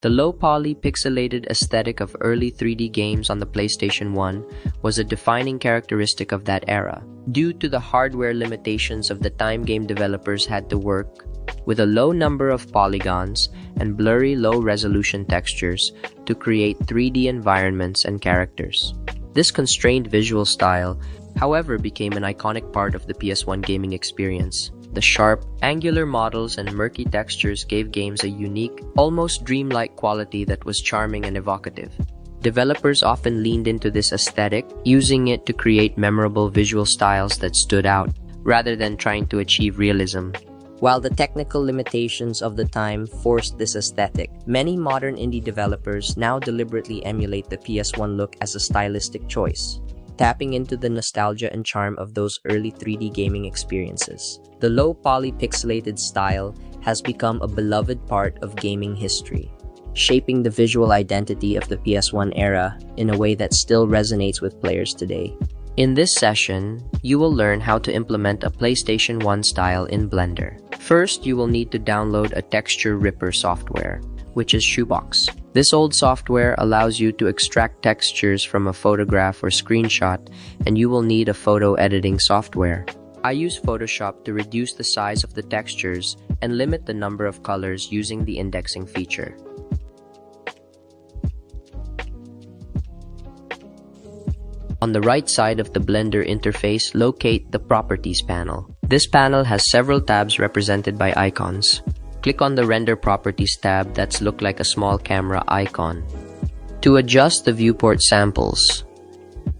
The low-poly pixelated aesthetic of early 3D games on the PlayStation 1 was a defining characteristic of that era. Due to the hardware limitations of the time, game developers had to work with a low number of polygons and blurry low-resolution textures to create 3D environments and characters. This constrained visual style, however, became an iconic part of the PS1 gaming experience. The sharp, angular models and murky textures gave games a unique, almost dreamlike quality that was charming and evocative. Developers often leaned into this aesthetic, using it to create memorable visual styles that stood out, rather than trying to achieve realism. While the technical limitations of the time forced this aesthetic, many modern indie developers now deliberately emulate the PS1 look as a stylistic choice, tapping into the nostalgia and charm of those early 3D gaming experiences. The low-poly pixelated style has become a beloved part of gaming history, shaping the visual identity of the PS1 era in a way that still resonates with players today. In this session, you will learn how to implement a PlayStation 1 style in Blender. First, you will need to download a texture ripper software, which is Shoebox. This old software allows you to extract textures from a photograph or screenshot, and you will need a photo editing software. I use Photoshop to reduce the size of the textures and limit the number of colors using the indexing feature. On the right side of the Blender interface, locate the Properties panel. This panel has several tabs represented by icons. Click on the Render Properties tab that's look like a small camera icon. To adjust the viewport samples,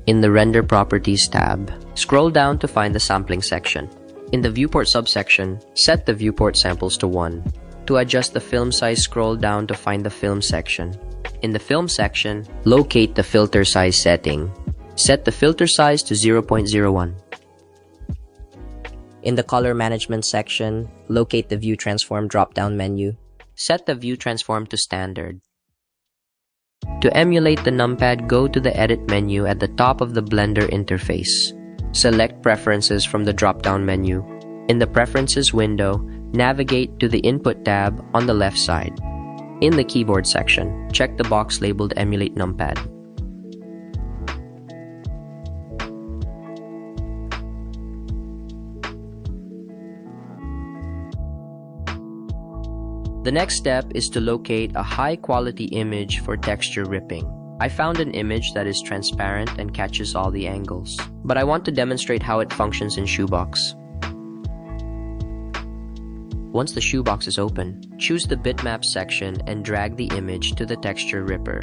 in the Render Properties tab, scroll down to find the sampling section. In the Viewport subsection, set the viewport samples to 1. To adjust the film size, scroll down to find the Film section. In the Film section, locate the Filter Size setting. Set the filter size to 0.01. In the Color Management section, locate the View Transform drop-down menu. Set the View Transform to Standard. To emulate the numpad, go to the Edit menu at the top of the Blender interface. Select Preferences from the drop-down menu. In the Preferences window, navigate to the Input tab on the left side. In the Keyboard section, check the box labeled Emulate Numpad. The next step is to locate a high-quality image for texture ripping. I found an image that is transparent and catches all the angles, but I want to demonstrate how it functions in Shoebox. Once the Shoebox is open, choose the Bitmap section and drag the image to the texture ripper.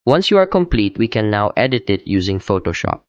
Once you are complete, we can now edit it using Photoshop.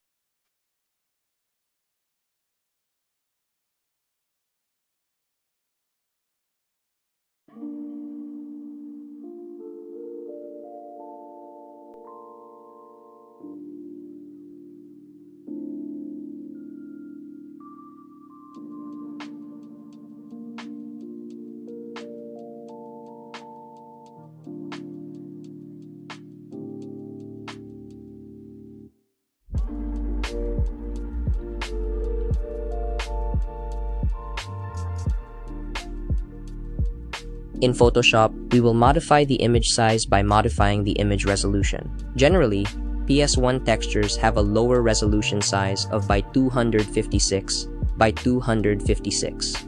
In Photoshop, we will modify the image size by modifying the image resolution. Generally, PS1 textures have a lower resolution size of by 256 by 256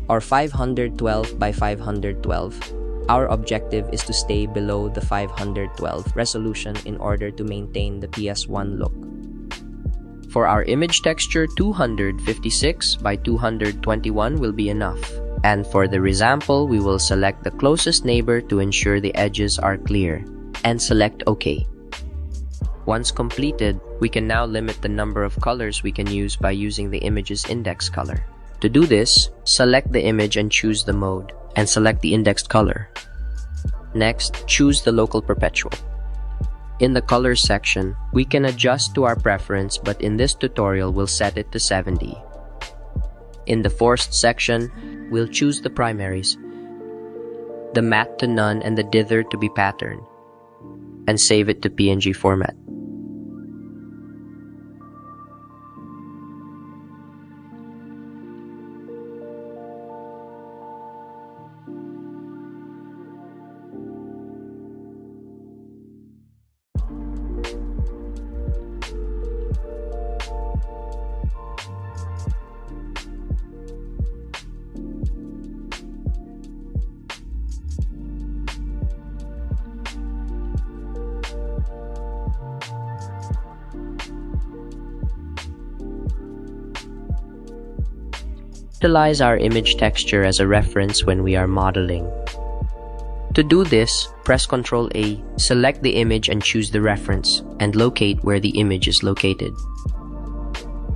or 512 by 512. Our objective is to stay below the 512 resolution in order to maintain the PS1 look. For our image texture, 256 by 221 will be enough. And for the resample, we will select the closest neighbor to ensure the edges are clear, and select OK. Once completed, we can now limit the number of colors we can use by using the image's index color. To do this, select the image and choose the mode, and select the indexed color. Next, choose the local perpetual. In the colors section, we can adjust to our preference, but in this tutorial, we'll set it to 70. In the forced section, we'll choose the primaries, the matte to none and the dither to be pattern, and save it to PNG format. Utilize our image texture as a reference when we are modeling. To do this, press Ctrl A, select the image and choose the reference, and locate where the image is located.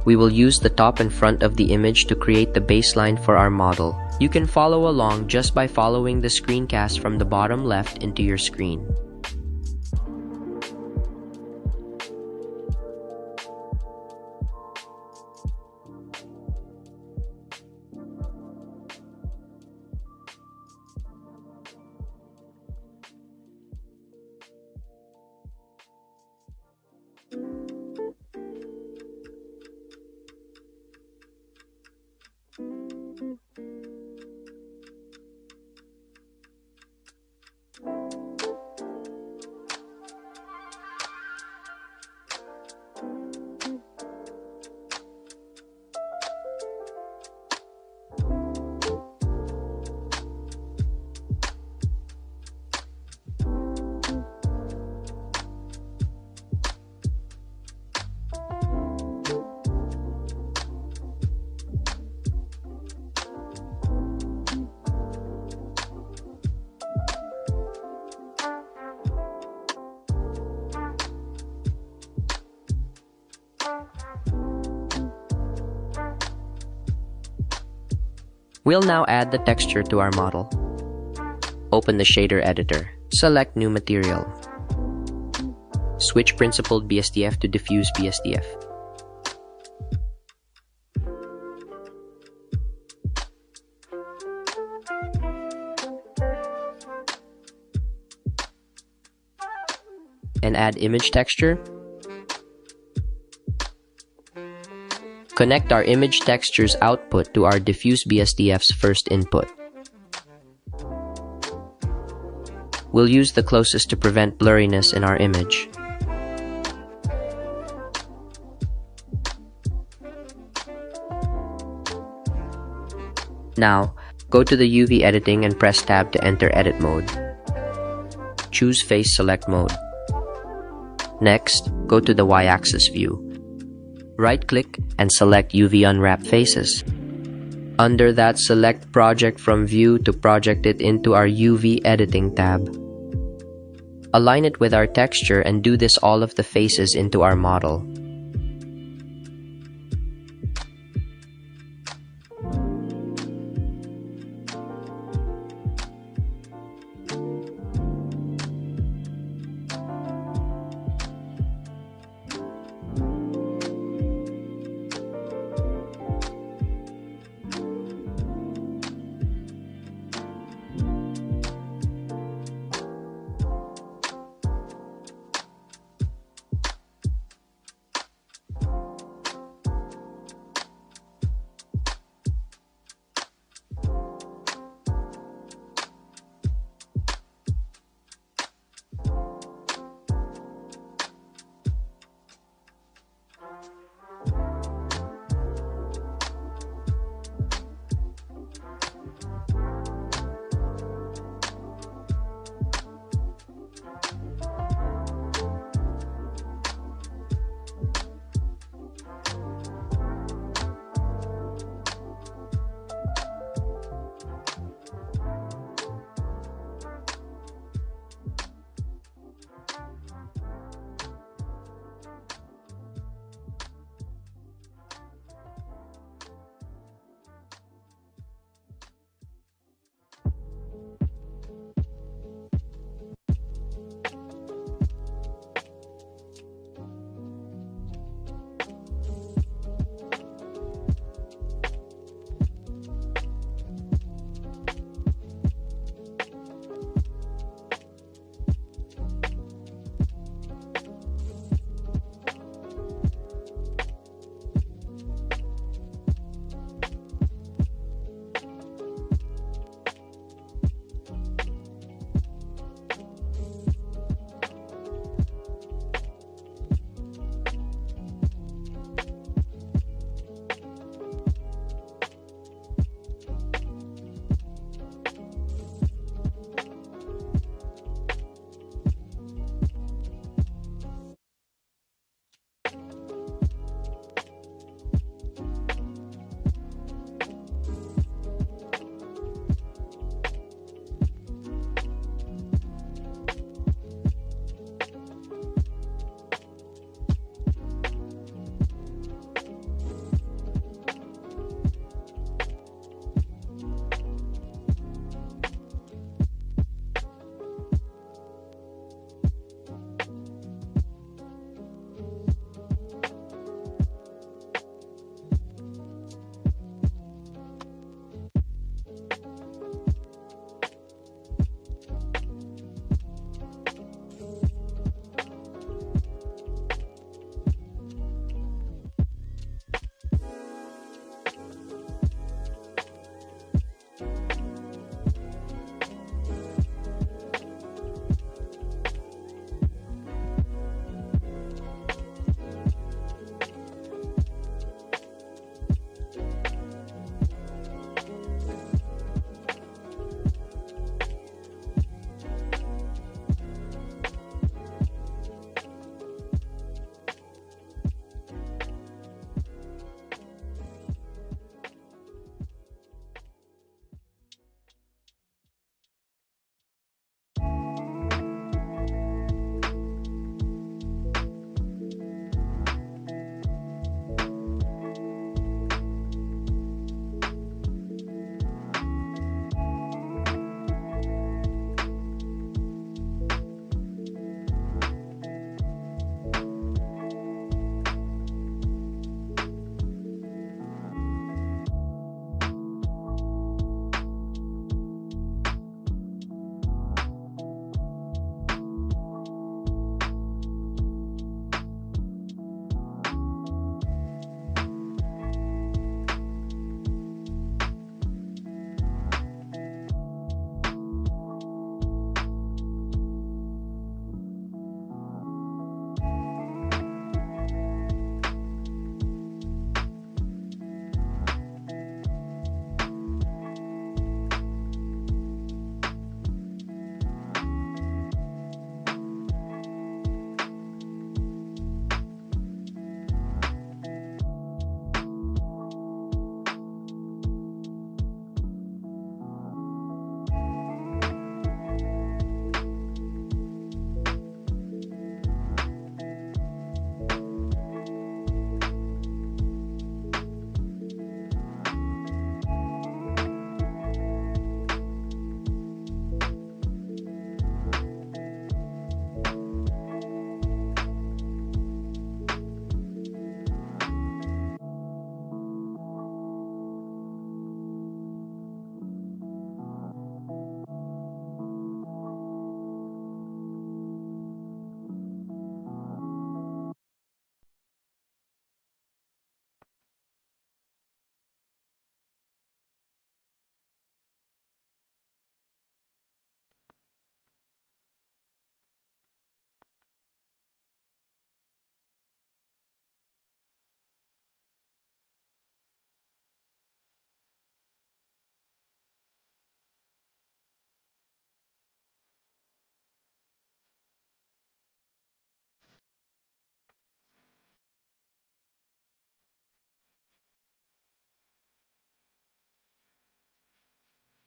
We will use the top and front of the image to create the baseline for our model. You can follow along just by following the screencast from the bottom left into your screen. We'll now add the texture to our model. Open the shader editor. Select New Material. Switch Principled BSDF to Diffuse BSDF. And add image texture. Connect our image texture's output to our Diffuse BSDF's first input. We'll use the closest to prevent blurriness in our image. Now, go to the UV editing and press Tab to enter edit mode. Choose Face Select Mode. Next, go to the Y-axis view. Right-click and select UV Unwrap Faces. Under that, select Project from View to project it into our UV Editing tab. align it with our texture, and do this all of the faces into our model.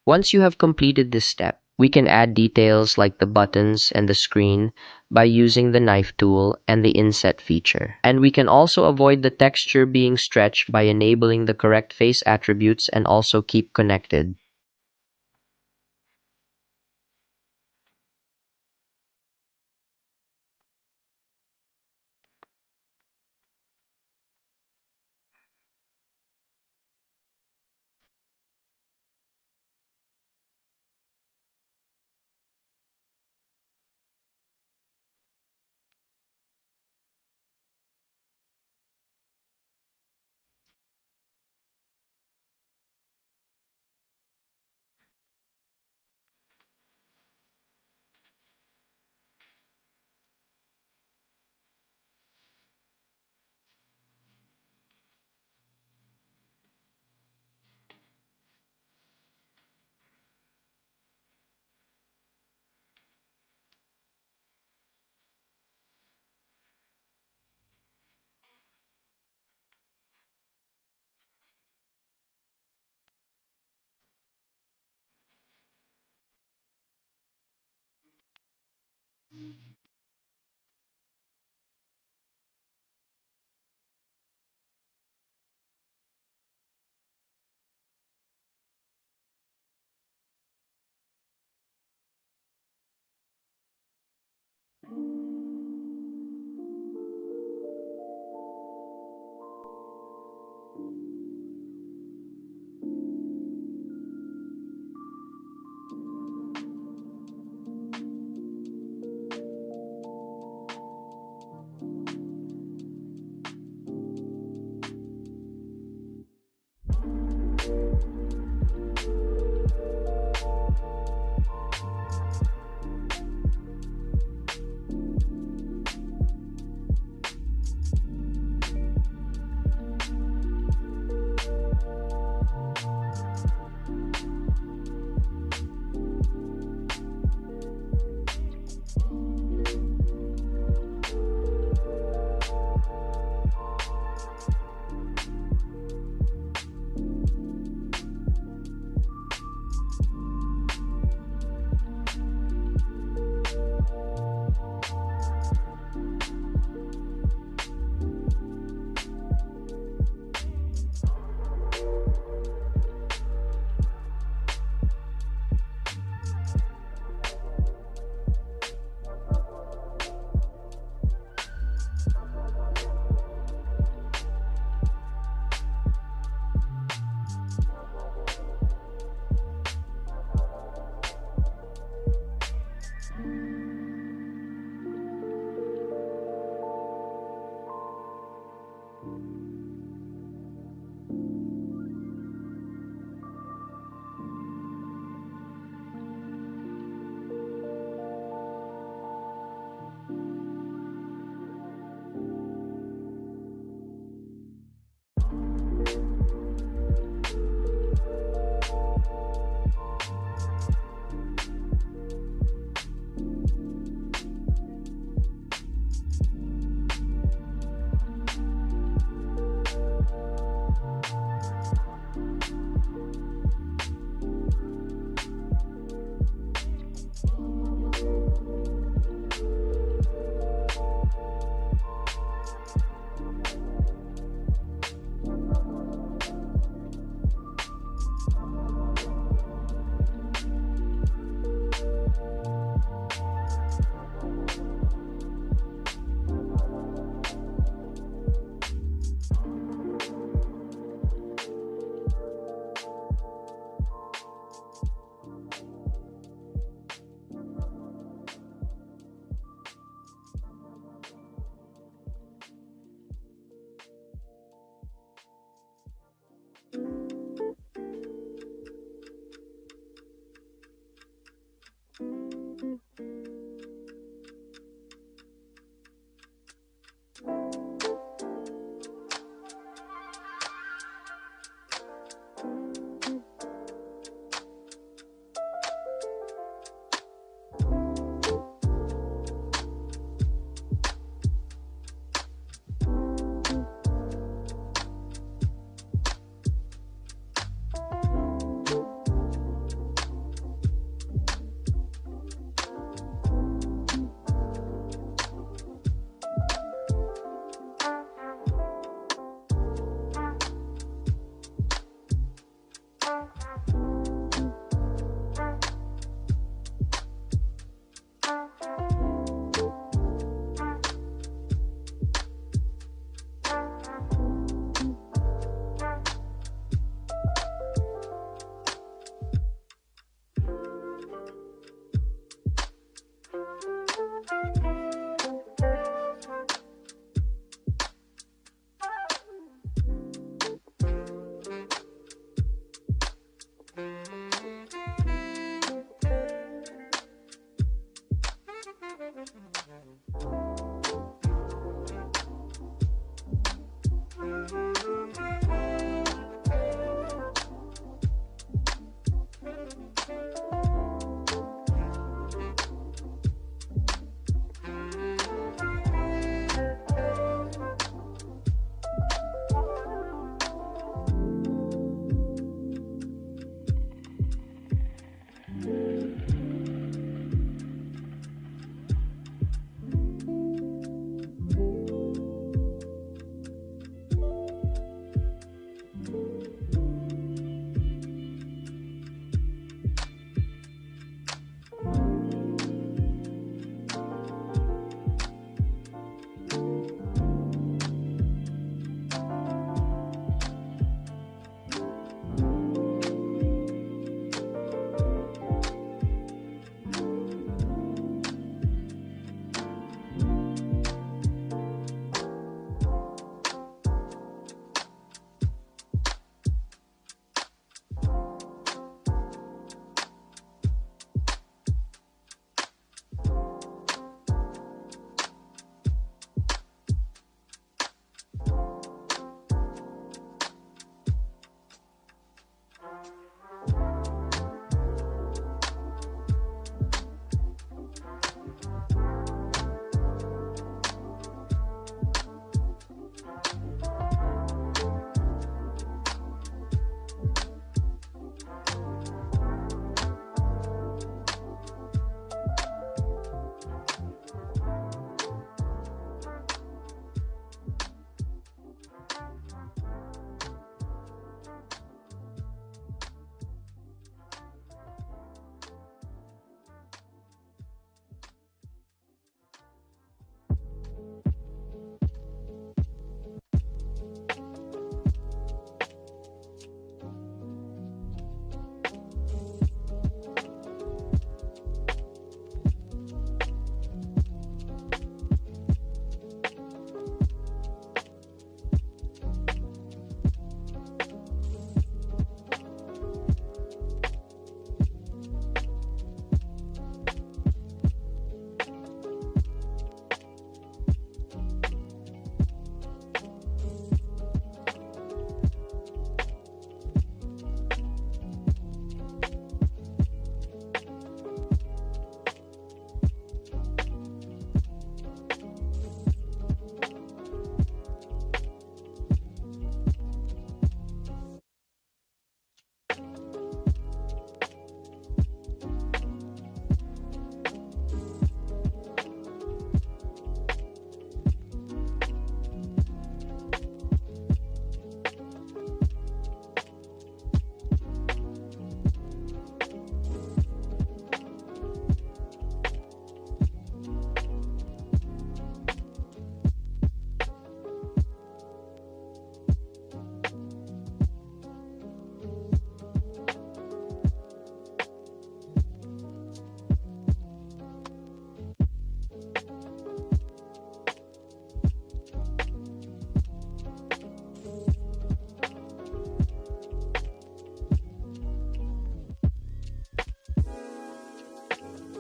Once you have completed this step, we can add details like the buttons and the screen by using the knife tool and the inset feature. And we can also avoid the texture being stretched by enabling the correct face attributes and also keep connected.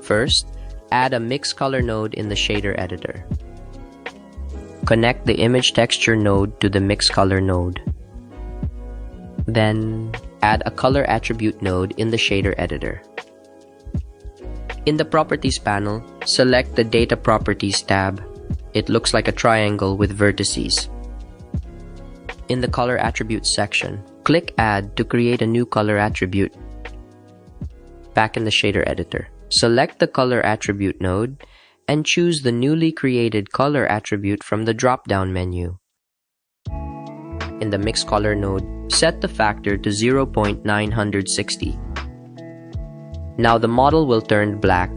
First, add a mix color node in the shader editor. Connect the image texture node to the mix color node. Then, add a color attribute node in the shader editor. In the Properties panel, select the Data Properties tab. It looks like a triangle with vertices. In the Color Attributes section, click Add to create a new color attribute. Back in the shader editor, select the Color Attribute node and choose the newly created color attribute from the drop-down menu. In the Mix Color node, set the factor to 0.960. Now the model will turn black,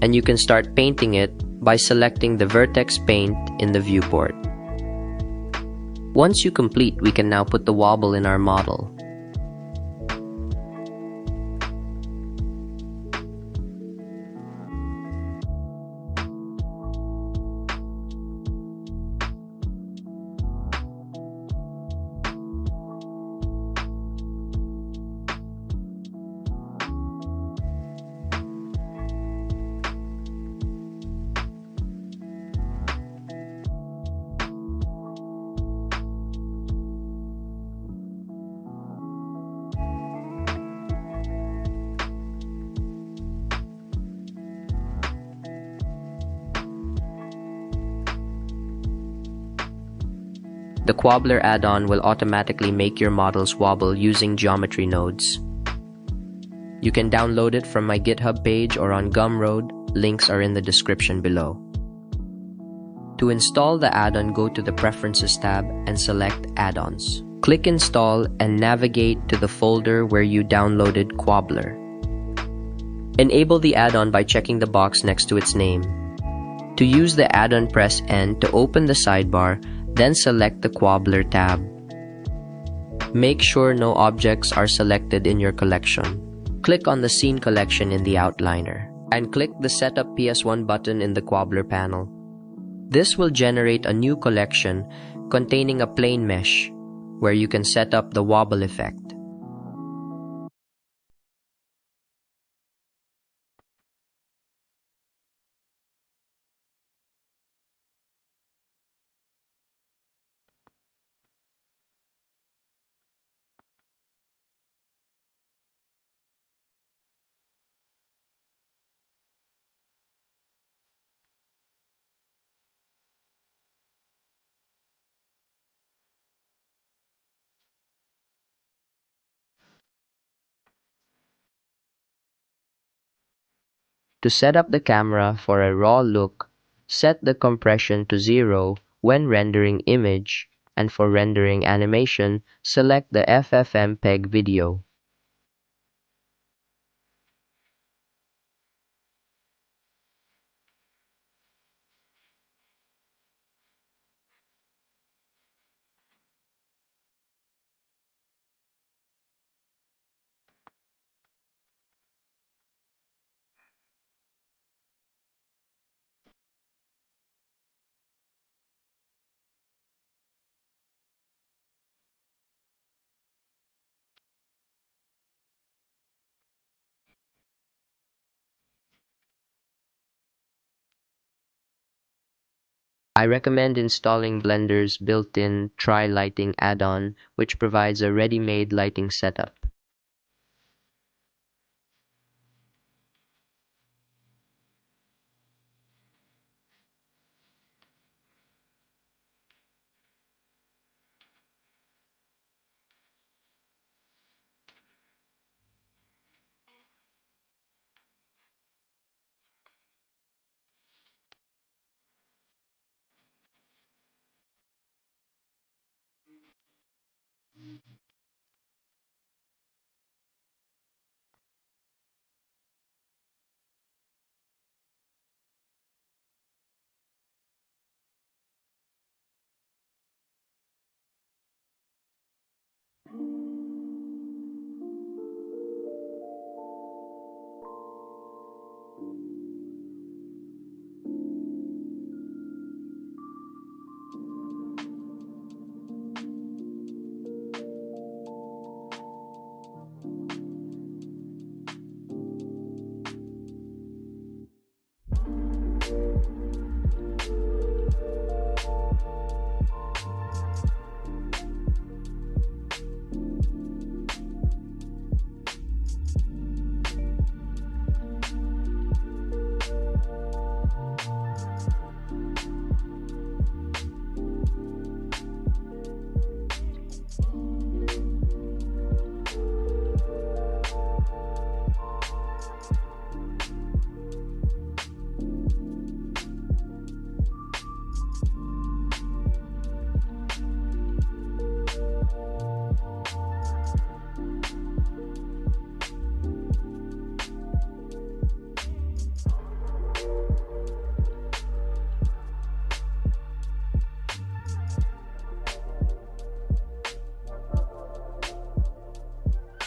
and you can start painting it by selecting the Vertex Paint in the viewport. Once you complete, we can now put the wobble in our model. The Kwobbler add-on will automatically make your models wobble using geometry nodes. You can download it from my GitHub page or on Gumroad. Links are in the description below. To install the add-on, go to the Preferences tab and select Add-ons. Click Install and navigate to the folder where you downloaded Kwobbler. Enable the add-on by checking the box next to its name. To use the add-on, press N to open the sidebar, then select the Kwobbler tab. Make sure no objects are selected in your collection. Click on the Scene collection in the outliner, and click the Setup PS1 button in the Kwobbler panel. This will generate a new collection containing a plane mesh, where you can set up the wobble effect. To set up the camera for a raw look, set the compression to 0 when rendering image, and for rendering animation, select the FFmpeg video. I recommend installing Blender's built-in Tri-Lighting add-on, which provides a ready-made lighting setup.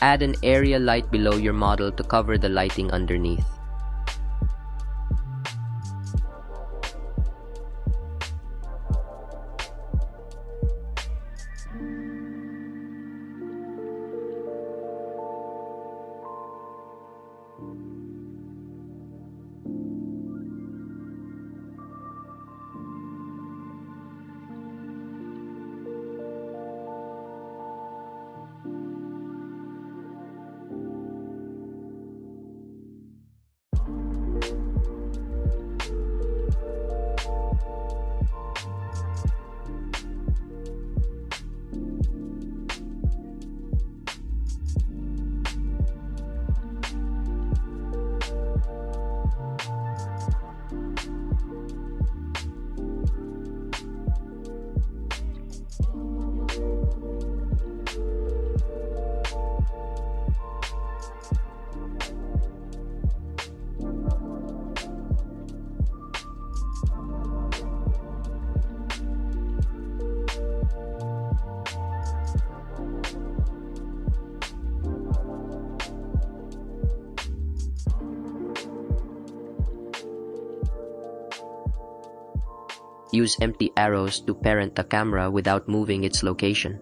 Add an area light below your model to cover the lighting underneath. Use empty arrows to parent the camera without moving its location.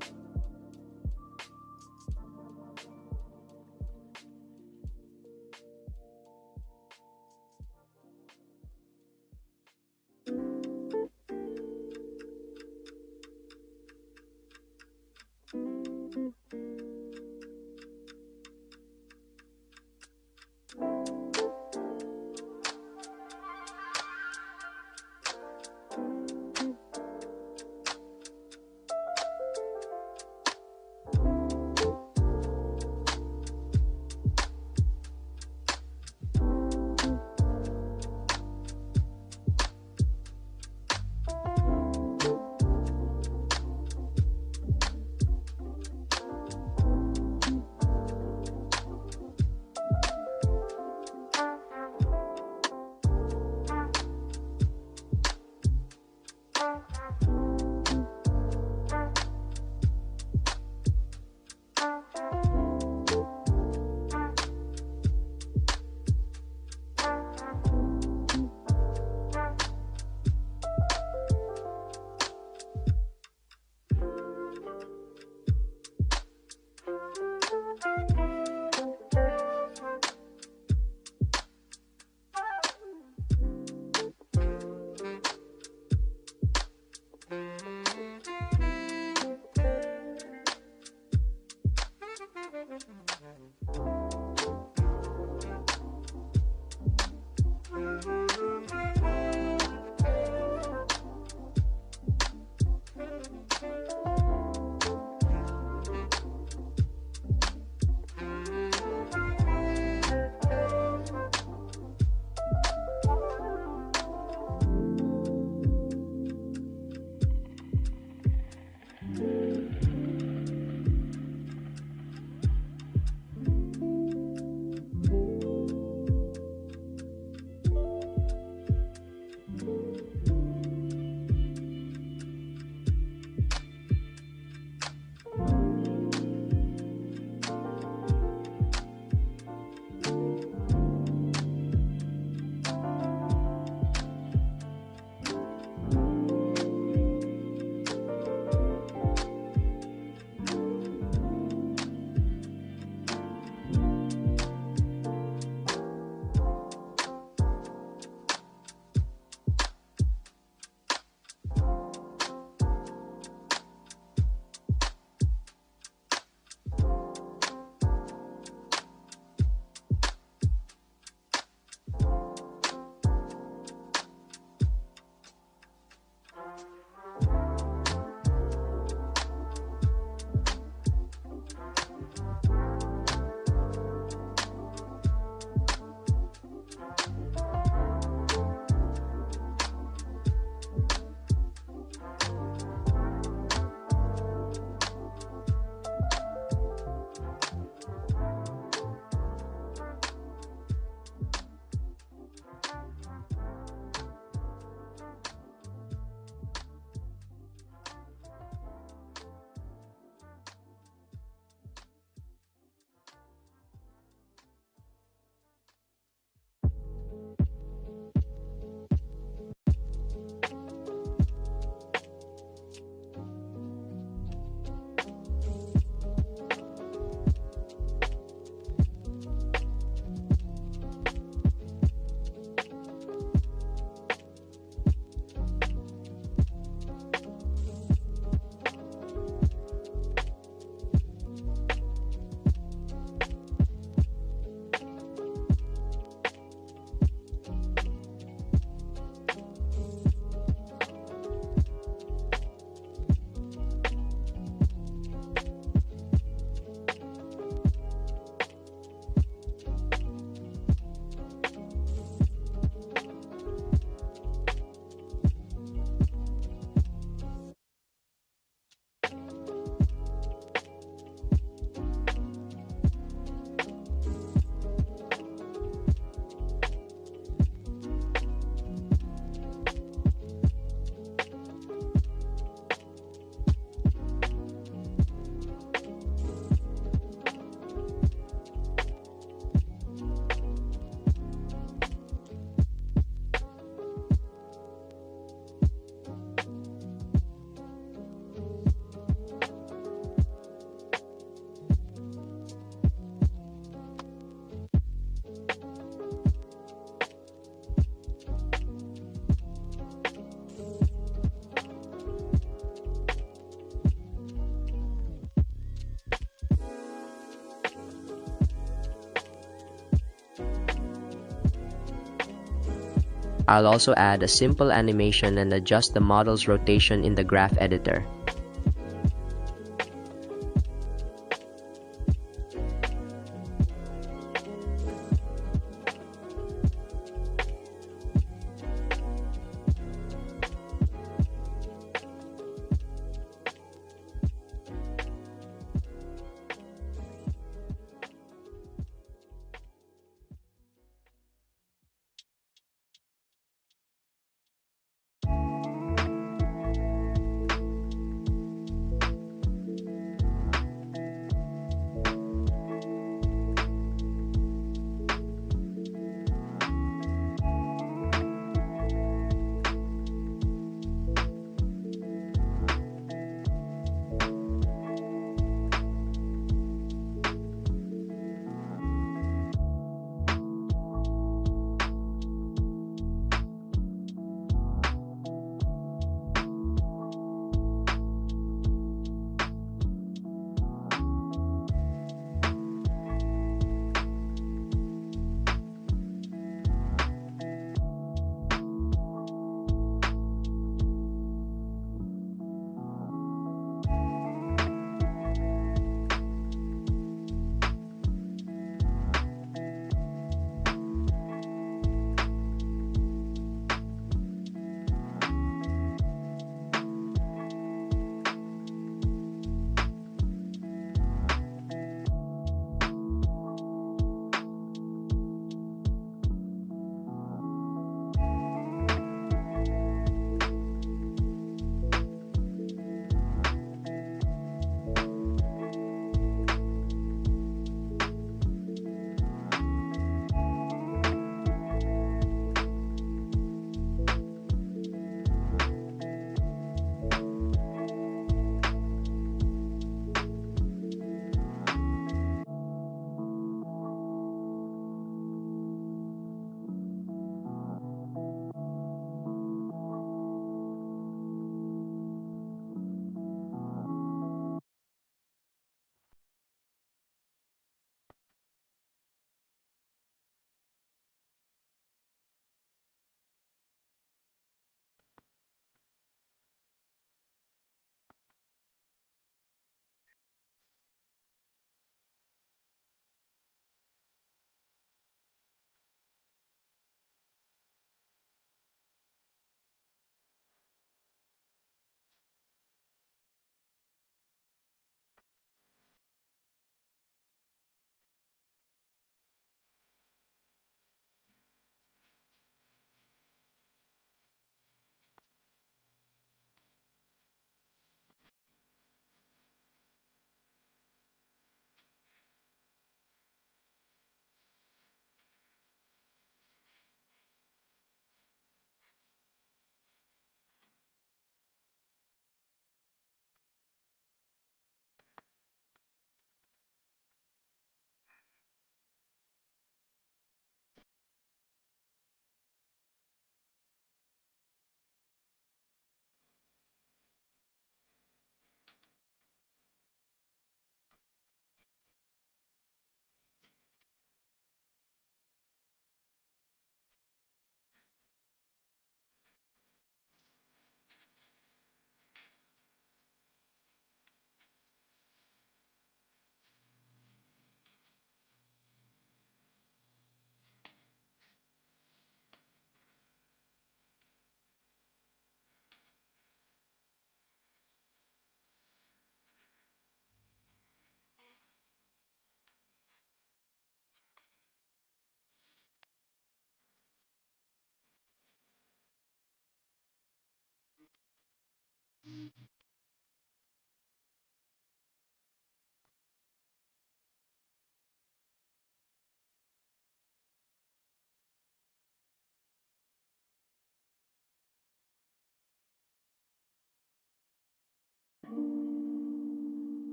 I'll also add a simple animation and adjust the model's rotation in the graph editor.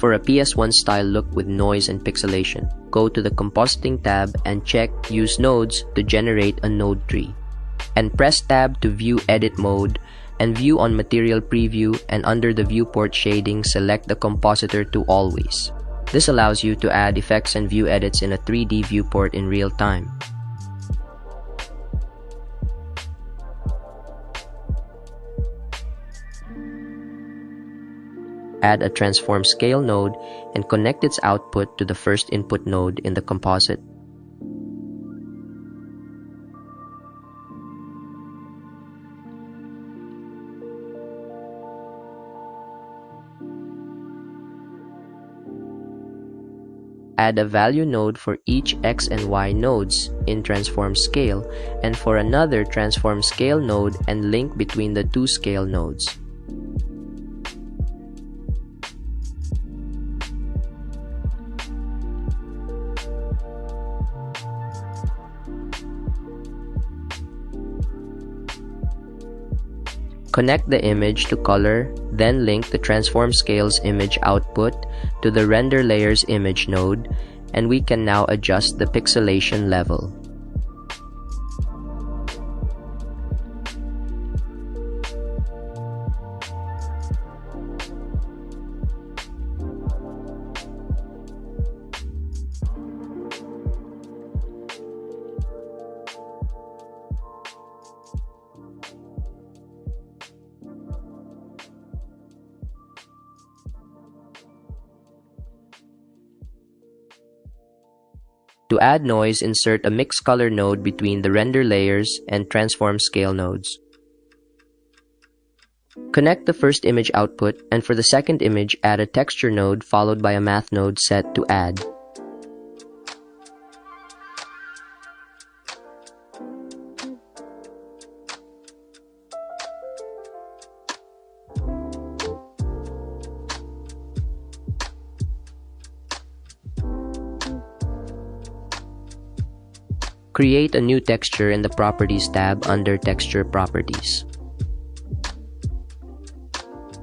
For a PS1 style look with noise and pixelation, go to the Compositing tab and check Use Nodes to generate a node tree. And press Tab to view Edit Mode and View on Material Preview, and under the Viewport shading, select the Compositor to Always. This allows you to add effects and view edits in a 3D viewport in real time. Add a transform scale node and connect its output to the first input node in the composite. Add a value node for each X and Y nodes in transform scale, and for another transform scale node, and link between the two scale nodes. Connect the image to color, then link the transform scale's image output to the render layer's image node, and we can now adjust the pixelation level. To add noise, insert a mix color node between the render layers and transform scale nodes. Connect the first image output, and for the second image, add a texture node followed by a math node set to add. Create a new texture in the Properties tab under Texture Properties.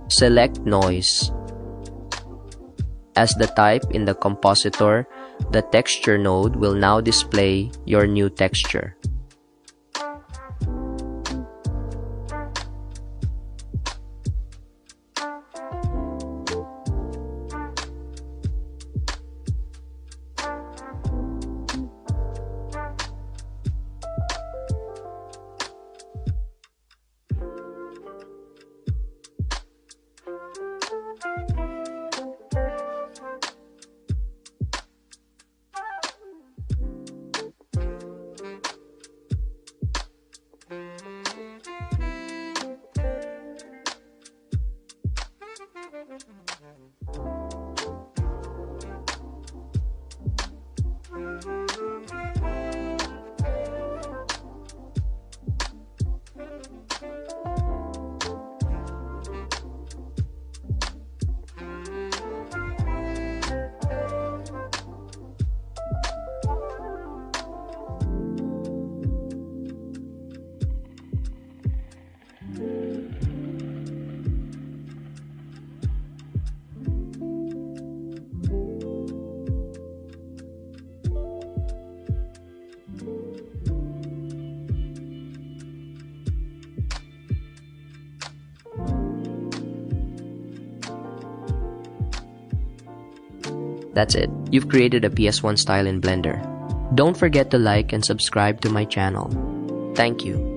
Select Noise. As the type in the compositor, the Texture node will now display your new texture. That's it. You've created a PS1 style in Blender. Don't forget to like and subscribe to my channel. Thank you.